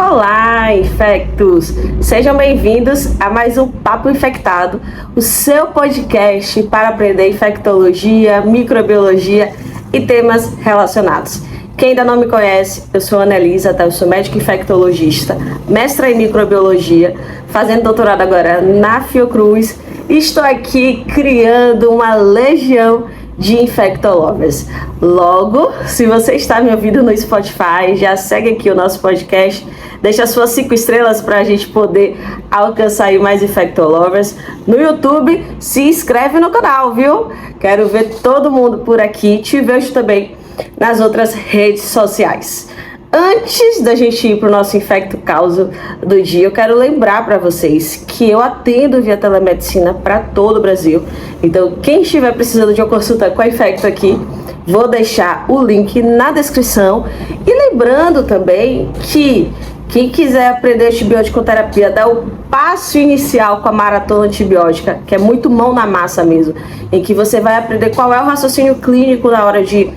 Olá, infectos! Sejam bem-vindos a mais um Papo Infectado, o seu podcast para aprender infectologia, microbiologia e temas relacionados. Quem ainda não me conhece, eu sou Ana Elisa, eu sou médica infectologista, mestra em microbiologia, fazendo doutorado agora na Fiocruz e estou aqui criando uma legião de infectolovers. Logo, se você está me ouvindo no Spotify, já segue aqui o nosso podcast, deixa suas 5 estrelas para a gente poder alcançar aí mais infectolovers. No YouTube, se inscreve no canal, viu? Quero ver todo mundo por aqui, te vejo também nas outras redes sociais. Antes da gente ir para o nosso Infecto Causo do dia, eu quero lembrar para vocês que eu atendo via telemedicina para todo o Brasil. Então, quem estiver precisando de uma consulta com a Infecto aqui, vou deixar o link na descrição. E lembrando também que quem quiser aprender antibiótico-terapia, dá o passo inicial com a maratona antibiótica, que é muito mão na massa mesmo, em que você vai aprender qual é o raciocínio clínico na hora de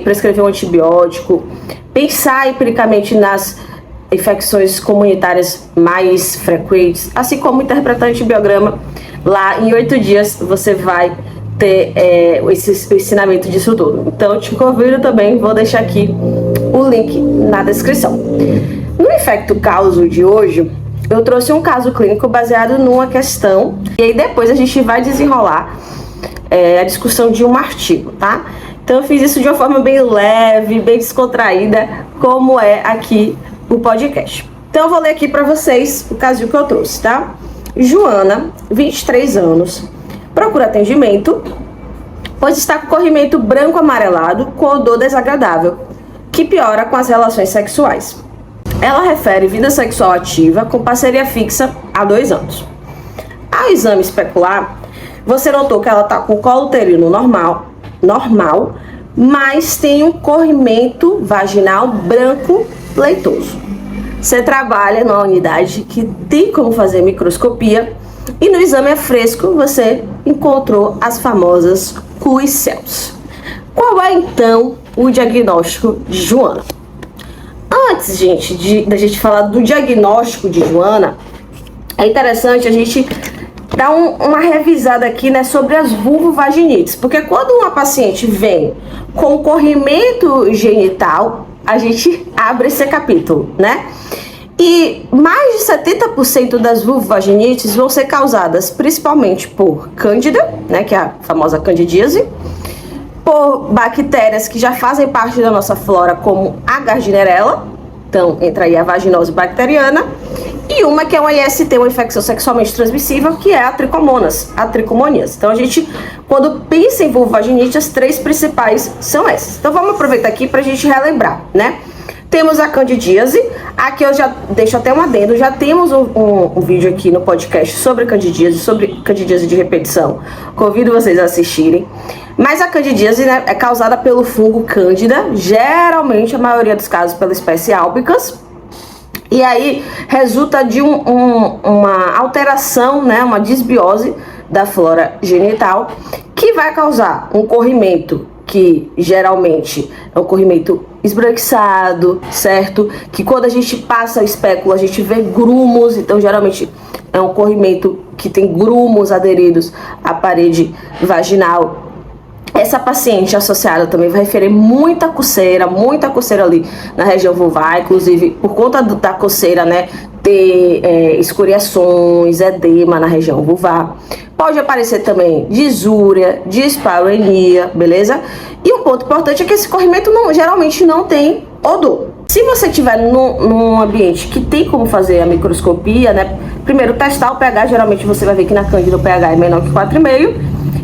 prescrever um antibiótico, pensar empiricamente nas infecções comunitárias mais frequentes, assim como interpretar o antibiograma. Lá em 8 dias você vai ter o ensinamento disso tudo. Então eu te convido também, vou deixar aqui o link na descrição. No Infecto Causo de hoje, eu trouxe um caso clínico baseado numa questão, e aí depois a gente vai desenrolar a discussão de um artigo, tá? Então eu fiz isso de uma forma bem leve, bem descontraída, como é aqui o podcast. Então eu vou ler aqui para vocês o caso que eu trouxe, tá? Joana, 23 anos, procura atendimento, pois está com corrimento branco amarelado com odor desagradável, que piora com as relações sexuais. Ela refere vida sexual ativa com parceria fixa há 2 anos. Ao exame especular, você notou que ela está com colo uterino normal, mas tem um corrimento vaginal branco leitoso. Você trabalha numa unidade que tem como fazer microscopia e no exame fresco você encontrou as famosas QI-cells. Qual é então o diagnóstico de Joana? Antes, gente, da gente falar do diagnóstico de Joana, é interessante a gente dar uma revisada aqui, né, sobre as vulvovaginites, porque quando uma paciente vem com corrimento genital, a gente abre esse capítulo, né? E mais de 70% das vulvovaginites vão ser causadas principalmente por cândida, né, que é a famosa candidíase, por bactérias que já fazem parte da nossa flora, como a Gardnerella, então entra aí a vaginose bacteriana, e uma que é uma IST, uma infecção sexualmente transmissível, que é a tricomonias. Então a gente, quando pensa em vulvovaginite, as 3 principais são essas. Então vamos aproveitar aqui para a gente relembrar, né? Temos a candidíase, aqui eu já deixo até um adendo, já temos um vídeo aqui no podcast sobre candidíase de repetição, convido vocês a assistirem. Mas a candidíase, né, é causada pelo fungo Cândida, geralmente a maioria dos casos pela espécie albicans, e aí resulta de uma alteração, né, uma disbiose da flora genital, que vai causar um corrimento que geralmente é um corrimento esbranquiçado, certo? Que quando a gente passa o espéculo, a gente vê grumos, então geralmente é um corrimento que tem grumos aderidos à parede vaginal. Essa paciente associada também vai referir muita coceira ali na região vulvar, inclusive por conta da coceira, né, ter escoriações, edema na região vulvar. Pode aparecer também disúria, dispareunia, beleza? E um ponto importante é que esse corrimento geralmente não tem odor. Se você estiver num ambiente que tem como fazer a microscopia, né, primeiro testar o pH, geralmente você vai ver que na cândida o pH é menor que 4,5,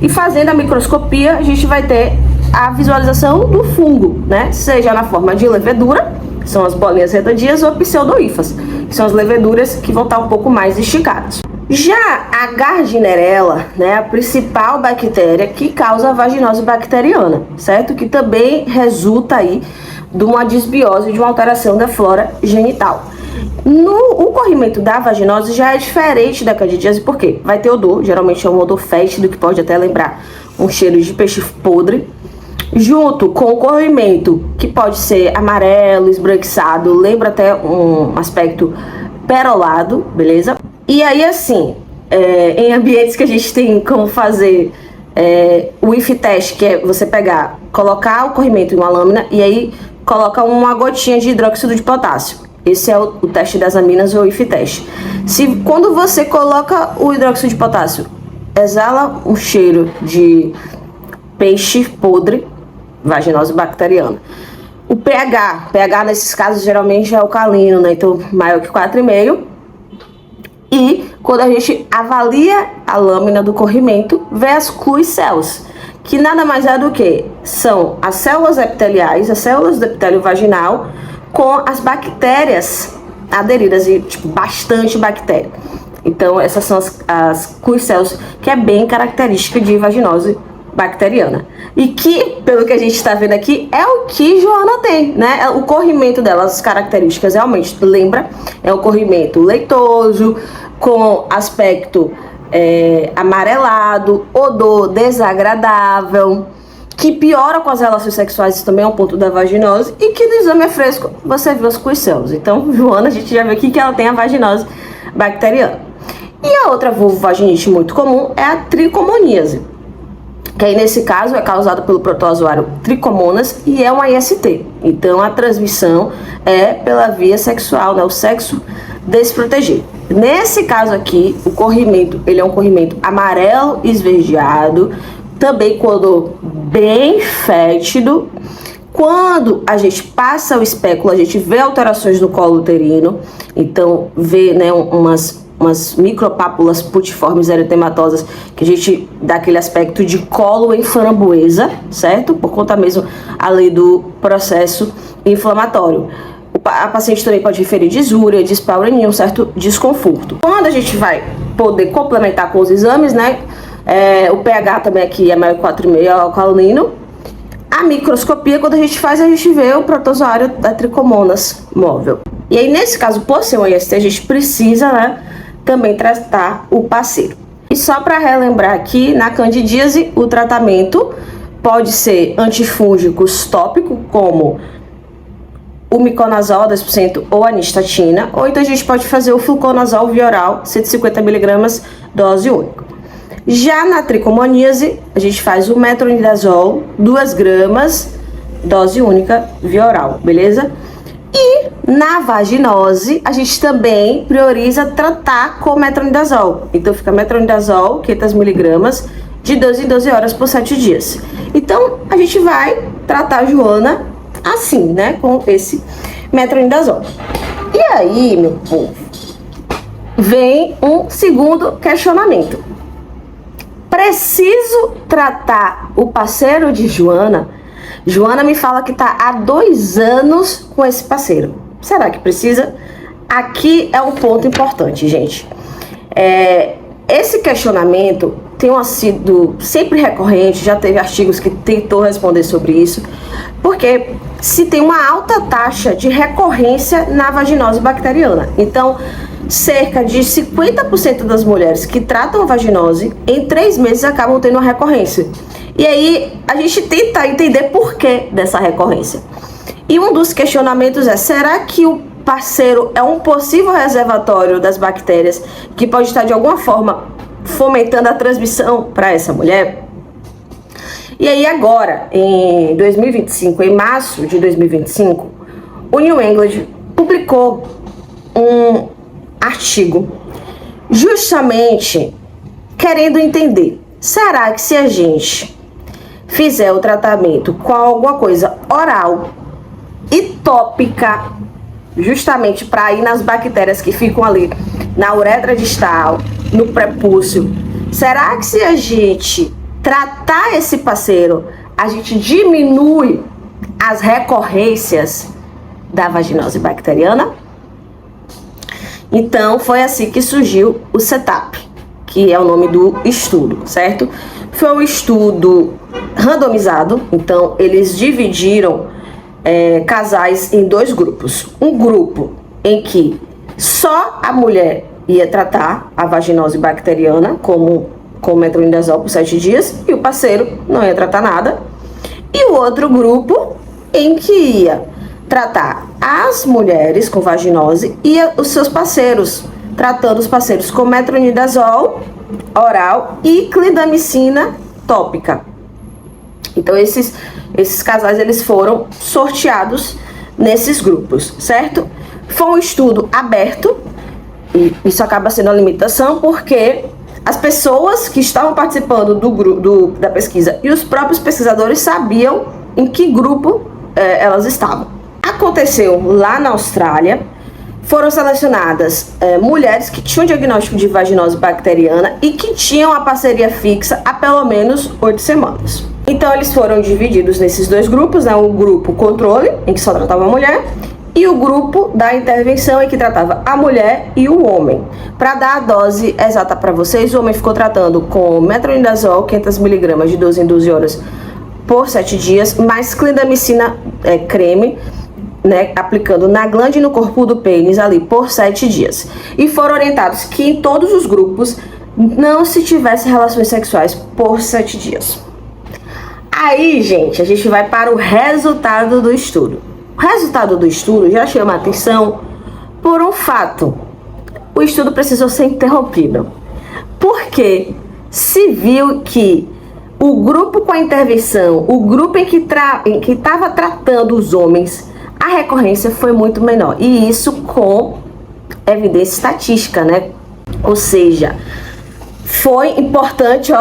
e fazendo a microscopia a gente vai ter a visualização do fungo, né, seja na forma de levedura, que são as bolinhas redondinhas, ou pseudohifas, que são as leveduras que vão estar um pouco mais esticadas. Já a Gardnerella, né, a principal bactéria que causa a vaginose bacteriana, certo? Que também resulta aí de uma disbiose, de uma alteração da flora genital. O corrimento da vaginose já é diferente da candidíase, porque vai ter odor, geralmente é um odor fétido que pode até lembrar um cheiro de peixe podre, junto com o corrimento, que pode ser amarelo, esbranquiçado, lembra até um aspecto perolado, beleza? E aí, assim, em ambientes que a gente tem como fazer o if test, que é você pegar, colocar o corrimento em uma lâmina e aí coloca uma gotinha de hidróxido de potássio. Esse é o teste das aminas ou if test. Se quando você coloca o hidróxido de potássio, exala um cheiro de peixe podre, vaginose bacteriana. O pH nesses casos geralmente é alcalino, né? Então maior que 4,5. E quando a gente avalia a lâmina do corrimento, vê as clui cells, que nada mais é do que são as células epiteliais, as células do epitélio vaginal com as bactérias aderidas, e tipo, bastante bactéria. Então essas são as clui cells, que é bem característica de vaginose bacteriana. E que, pelo que a gente está vendo aqui, é o que Joana tem, né? O corrimento dela, as características realmente lembra, é um corrimento leitoso, com aspecto amarelado, odor desagradável, que piora com as relações sexuais, isso também é um ponto da vaginose, e que no exame fresco você viu as clui cells. Então, Joana, a gente já viu aqui que ela tem a vaginose bacteriana. E a outra vulvovaginite muito comum é a tricomoníase, que aí nesse caso é causada pelo protozoário Trichomonas e é uma IST. Então a transmissão é pela via sexual, né? O sexo desprotegido. Nesse caso aqui, o corrimento, ele é um corrimento amarelo esverdeado, também com odor bem fétido. Quando a gente passa o espéculo, a gente vê alterações no colo uterino, então vê, né, umas micropápulas putiformes eritematosas, que a gente dá aquele aspecto de colo em framboesa, certo? Por conta mesmo ali do processo inflamatório. A paciente também pode referir disúria, dispareunia, um certo desconforto. Quando a gente vai poder complementar com os exames, né? O pH também aqui é maior que 4,5, é alcalino. A microscopia, quando a gente faz, a gente vê o protozoário da Trichomonas móvel. E aí, nesse caso, por ser um IST, a gente precisa, né, também tratar o parceiro. E só para relembrar aqui, na candidíase, o tratamento pode ser antifúngicos tópico, como o miconazol 10% ou a anistatina, ou então a gente pode fazer o fluconazol via oral, 150mg, dose única. Já na tricomoníase, a gente faz o metronidazol, 2 gramas, dose única via oral, beleza? E na vaginose, a gente também prioriza tratar com metronidazol. Então fica metronidazol, 500mg, de 12 em 12 horas por 7 dias. Então a gente vai tratar a Joana assim, né? Com esse metronidazol. E aí, meu povo, vem um segundo questionamento. Preciso tratar o parceiro de Joana? Joana me fala que tá há 2 anos com esse parceiro. Será que precisa? Aqui é um ponto importante, gente. Esse questionamento tem sido sempre recorrente, já teve artigos que tentou responder sobre isso, porque se tem uma alta taxa de recorrência na vaginose bacteriana. Então, cerca de 50% das mulheres que tratam a vaginose, em 3 meses acabam tendo uma recorrência. E aí, a gente tenta entender por que dessa recorrência. E um dos questionamentos é, será que o parceiro é um possível reservatório das bactérias que pode estar, de alguma forma, fomentando a transmissão para essa mulher? E aí agora, em 2025, em março de 2025, o New England publicou um artigo justamente querendo entender, será que se a gente fizer o tratamento com alguma coisa oral e tópica, justamente para ir nas bactérias que ficam ali na uretra distal, no prepúcio, será que se a gente tratar esse parceiro, a gente diminui as recorrências da vaginose bacteriana? Então, foi assim que surgiu o setup, que é o nome do estudo, certo? Foi um estudo randomizado, então eles dividiram casais em 2 grupos. Um grupo em que só a mulher ia tratar a vaginose bacteriana com metronidazol por 7 dias e o parceiro não ia tratar nada. e o outro grupo em que ia tratar as mulheres com vaginose e os seus parceiros, tratando os parceiros com metronidazol oral e clindamicina tópica. Então esses casais eles foram sorteados nesses grupos, certo? Foi um estudo aberto e isso acaba sendo uma limitação porque as pessoas que estavam participando da pesquisa e os próprios pesquisadores sabiam em que grupo elas estavam. Aconteceu lá na Austrália, foram selecionadas mulheres que tinham diagnóstico de vaginose bacteriana e que tinham a parceria fixa há pelo menos 8 semanas. Então eles foram divididos nesses dois grupos, né? O grupo controle, em que só tratava a mulher, e o grupo da intervenção, em que tratava a mulher e o homem. Para dar a dose exata para vocês, o homem ficou tratando com metronidazol, 500mg de 12 em 12 horas por 7 dias, mais clindamicina creme, né, aplicando na glândula e no corpo do pênis ali por 7 dias. E foram orientados que em todos os grupos não se tivesse relações sexuais por 7 dias. Aí, gente, a gente vai para o resultado do estudo. O resultado do estudo já chama a atenção por um fato. O estudo precisou ser interrompido, porque se viu que o grupo com a intervenção, o grupo em que estava tratando os homens, a recorrência foi muito menor. E isso com evidência estatística, né? Ou seja, foi importante,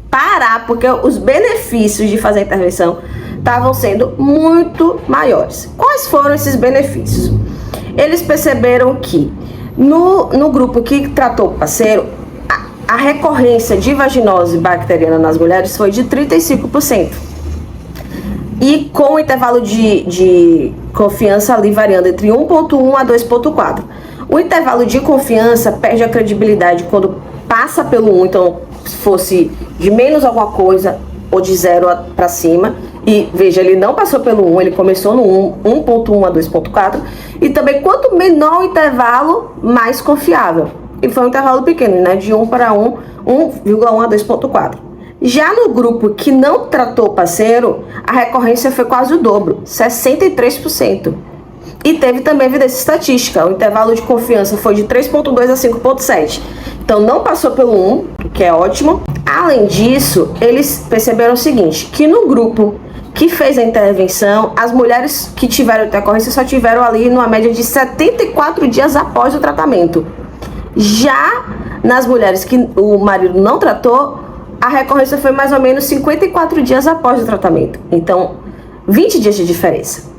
parar, porque os benefícios de fazer a intervenção estavam sendo muito maiores. Quais foram esses benefícios? Eles perceberam que no grupo que tratou o parceiro, a recorrência de vaginose bacteriana nas mulheres foi de 35%. E com o intervalo de confiança ali variando entre 1,1 a 2,4. O intervalo de confiança perde a credibilidade quando passa pelo 1, então se fosse de menos alguma coisa ou de 0 para cima. E veja, ele não passou pelo 1, ele começou no 1,1 a 2,4. E também quanto menor o intervalo, mais confiável. E foi um intervalo pequeno, né? De 1 para 1, 1,1 a 2,4. Já no grupo que não tratou o parceiro, a recorrência foi quase o dobro, 63%. E teve também evidência estatística, o intervalo de confiança foi de 3,2 a 5,7. Então não passou pelo 1, o que é ótimo. Além disso, eles perceberam o seguinte, que no grupo que fez a intervenção, as mulheres que tiveram recorrência só tiveram ali numa média de 74 dias após o tratamento. Já nas mulheres que o marido não tratou, a recorrência foi mais ou menos 54 dias após o tratamento. Então, 20 dias de diferença.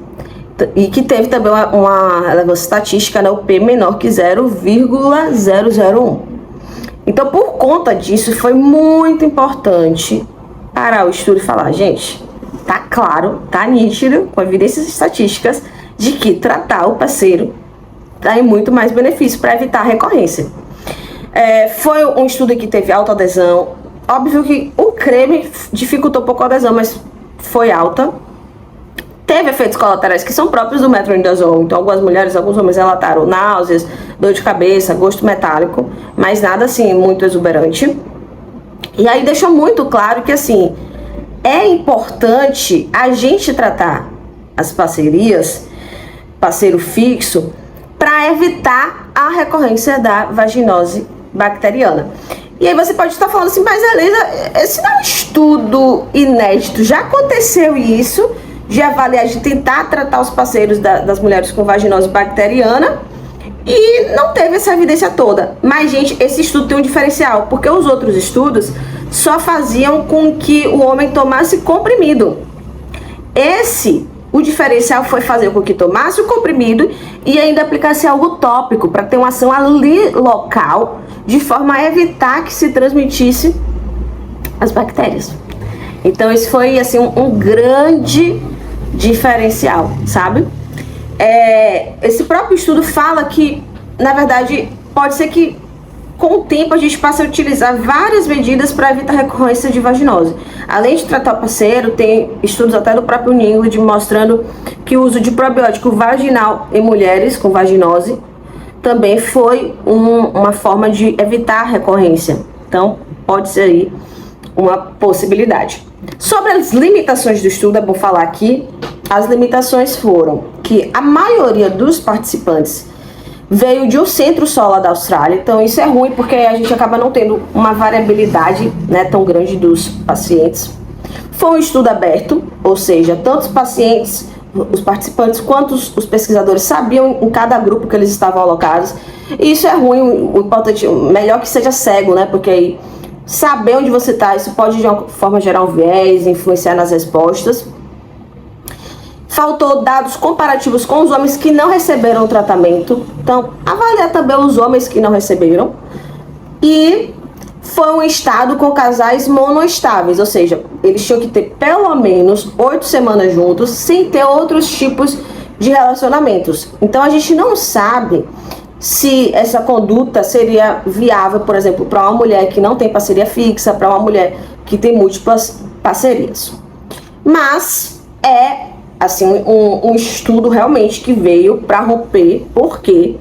E que teve também uma relevância estatística, né, o P menor que 0,001. Então, por conta disso, foi muito importante parar o estudo e falar, gente, tá claro, tá nítido, com evidências estatísticas, de que tratar o parceiro tem muito mais benefício para evitar a recorrência. Foi um estudo que teve alta adesão. Óbvio que o creme dificultou um pouco a adesão, mas foi alta. Teve efeitos colaterais que são próprios do metronidazol. Então, algumas mulheres, alguns homens relataram náuseas, dor de cabeça, gosto metálico, mas nada assim muito exuberante. E aí deixou muito claro que assim, é importante a gente tratar as parcerias, parceiro fixo, para evitar a recorrência da vaginose bacteriana. E aí você pode estar falando assim, mas Elisa, esse não é um estudo inédito, já aconteceu isso, de avaliar, de tentar tratar os parceiros das mulheres com vaginose bacteriana e não teve essa evidência toda. Mas, gente, esse estudo tem um diferencial, porque os outros estudos só faziam com que o homem tomasse comprimido. O diferencial foi fazer com que tomasse o comprimido e ainda aplicasse algo tópico para ter uma ação ali local, de forma a evitar que se transmitisse as bactérias. Então esse foi assim um grande diferencial, sabe? Esse próprio estudo fala que, na verdade, pode ser que com o tempo a gente passe a utilizar várias medidas para evitar a recorrência de vaginose. Além de tratar o parceiro, tem estudos até do próprio Ningland mostrando que o uso de probiótico vaginal em mulheres com vaginose também foi uma forma de evitar a recorrência. Então, pode ser aí uma possibilidade. Sobre as limitações do estudo, é bom falar aqui, as limitações foram que a maioria dos participantes veio de um centro só da Austrália, então isso é ruim porque a gente acaba não tendo uma variabilidade, né, tão grande dos pacientes. Foi um estudo aberto, ou seja, tanto os pacientes, os participantes, quanto os pesquisadores sabiam em cada grupo que eles estavam alocados. E isso é ruim, o importante, melhor que seja cego, né, porque aí saber onde você está, isso pode de uma forma gerar um viés, influenciar nas respostas. Faltou dados comparativos com os homens que não receberam o tratamento. Então, avaliar também os homens que não receberam. E foi um estado com casais monoestáveis, ou seja, eles tinham que ter pelo menos 8 semanas juntos, sem ter outros tipos de relacionamentos. Então, a gente não sabe se essa conduta seria viável, por exemplo, para uma mulher que não tem parceria fixa, para uma mulher que tem múltiplas parcerias. Mas é assim um estudo realmente que veio para romper, porque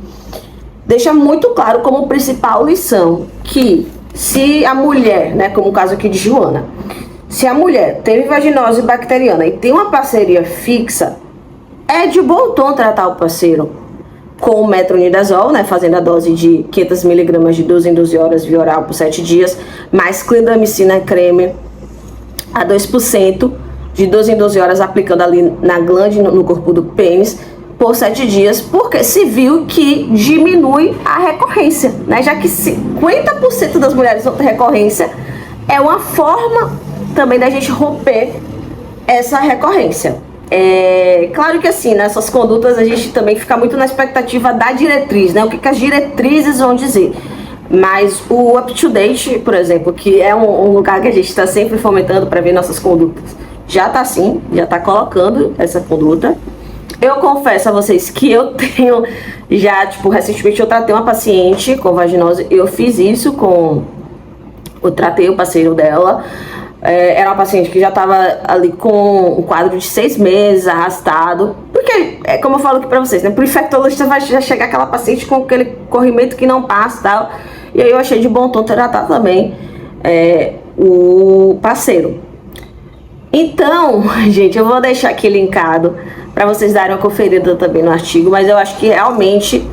deixa muito claro como principal lição que se a mulher, né, como o caso aqui de Joana, se a mulher teve vaginose bacteriana e tem uma parceria fixa, é de bom tom tratar o parceiro com o metronidazol, né, fazendo a dose de 500 mg de 12 em 12 horas via oral por 7 dias, mais clindamicina creme a 2%, de 12 em 12 horas, aplicando ali na glande, no corpo do pênis, por 7 dias, porque se viu que diminui a recorrência, né? Já que 50% das mulheres vão ter recorrência, é uma forma também da gente romper essa recorrência. Claro que assim, nessas condutas a gente também fica muito na expectativa da diretriz, né? O que as diretrizes vão dizer. Mas o Up to Date, por exemplo, que é um lugar que a gente está sempre fomentando para ver nossas condutas, já tá sim, já tá colocando essa conduta. Eu confesso a vocês que eu tenho já, recentemente eu tratei uma paciente com vaginose, eu fiz isso eu tratei o parceiro dela, era uma paciente que já tava ali com um quadro de 6 meses, arrastado, porque, como eu falo aqui pra vocês, né, pro infectologista vai já chegar aquela paciente com aquele corrimento que não passa e tal, e aí eu achei de bom tom tratar também o parceiro. Então, gente, eu vou deixar aqui linkado para vocês darem uma conferida também no artigo, mas eu acho que realmente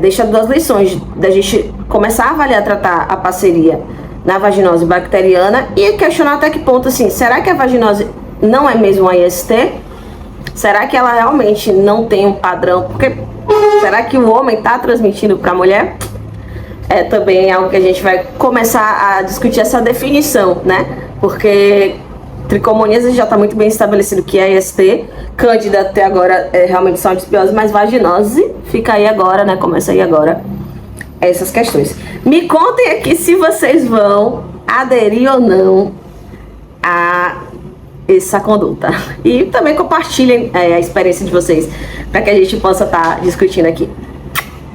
deixa 2 lições da gente começar a avaliar, tratar a parceria na vaginose bacteriana e questionar até que ponto, assim, será que a vaginose não é mesmo uma IST? Será que ela realmente não tem um padrão? Porque será que o homem está transmitindo para a mulher? Também algo que a gente vai começar a discutir essa definição, né? Porque tricomoníase já está muito bem estabelecido que é IST, cândida até agora realmente são disbiose, mas vaginose fica aí agora, né? Começa aí agora essas questões. Me contem aqui se vocês vão aderir ou não a essa conduta. E também compartilhem a experiência de vocês para que a gente possa estar discutindo aqui.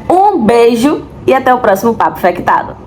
Um beijo e até o próximo Papo Infectado.